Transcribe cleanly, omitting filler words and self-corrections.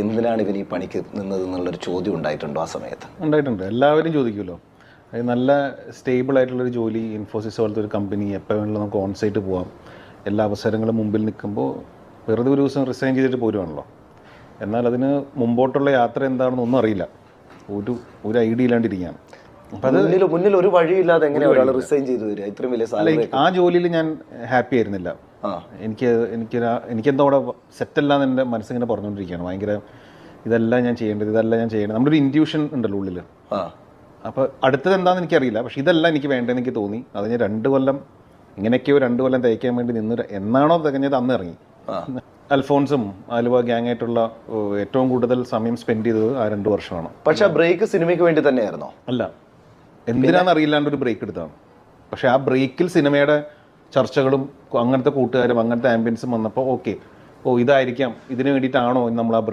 എന്തിനാണ് ഇവൻ ഈ പണിക്ക് നിന്നത് എന്നുള്ളൊരു ചോദ്യം ഉണ്ടായിട്ടുണ്ടോ ആ സമയത്ത്? ഉണ്ടായിട്ടുണ്ട്, എല്ലാവരും ചോദിക്കുമല്ലോ. അത് നല്ല സ്റ്റേബിൾ ആയിട്ടുള്ളൊരു ജോലി, ഇൻഫോസിസ് പോലത്തെ ഒരു കമ്പനി, എപ്പോൾ വേണമെങ്കിലും നമുക്ക് ഓൺ സൈറ്റ് പോവാം, എല്ലാ അവസരങ്ങളും മുമ്പിൽ നിൽക്കുമ്പോൾ വെറുതെ ഒരു ദിവസം റിസൈൻ ചെയ്തിട്ട് പോരുവാണല്ലോ. എന്നാൽ അതിന് മുമ്പോട്ടുള്ള യാത്ര എന്താണെന്ന് ഒന്നും അറിയില്ല, ഒരു ഐഡിയ ഇല്ലാണ്ടിരിക്കുകയാണ്. അപ്പം അത് മുന്നിൽ ഒരു വഴിയില്ലാതെ എങ്ങനെ ഒരാൾ റിസൈൻ ചെയ്തു വരിക? ഇത്രയും വലിയ സാലറി. ആ ജോലിയിൽ ഞാൻ ഹാപ്പി ആയിരുന്നില്ല. എനിക്കെന്തോ അവിടെ സെറ്റല്ലാന്ന് എൻ്റെ മനസ്സിങ്ങനെ പറഞ്ഞുകൊണ്ടിരിക്കുകയാണ്. ഭയങ്കര ഇതെല്ലാം ഞാൻ ചെയ്യേണ്ടത്. നമ്മുടെ ഒരു ഇൻറ്റ്യൂഷൻ ഉണ്ടല്ലോ ഉള്ളിൽ. അപ്പോൾ അടുത്തത് എന്താണെന്ന് എനിക്കറിയില്ല, പക്ഷെ ഇതെല്ലാം എനിക്ക് വേണ്ടതെന്ന് എനിക്ക് തോന്നി. അത് ഞാൻ 2 കൊല്ലം ഇങ്ങനെയൊക്കെയോ 2 കൊല്ലം തയ്ക്കാൻ വേണ്ടി നിന്ന് എന്നാണോ തികഞ്ഞത് അന്ന് ഇറങ്ങി. അൽഫോൺസും ആലുവ ഗ്യാങ്ങായിട്ടുള്ള ഏറ്റവും കൂടുതൽ സമയം സ്പെൻഡ് ചെയ്തത് ആ 2 വർഷമാണ്. പക്ഷെ ആ ബ്രേക്ക് സിനിമയ്ക്ക് വേണ്ടി തന്നെയായിരുന്നോ? അല്ല, എന്തിനാണെന്ന് അറിയില്ലാണ്ട് ഒരു ബ്രേക്ക് എടുത്താണ്. പക്ഷെ ആ ബ്രേക്കിൽ സിനിമയുടെ ചർച്ചകളും അങ്ങനത്തെ കൂട്ടുകാരും അങ്ങനത്തെ ആംബിയൻസും വന്നപ്പോൾ ഓക്കെ, ഇതായിരിക്കാം, ഇതിന് വേണ്ടിയിട്ടാണോ നമ്മൾ ആ ബ്രേക്ക്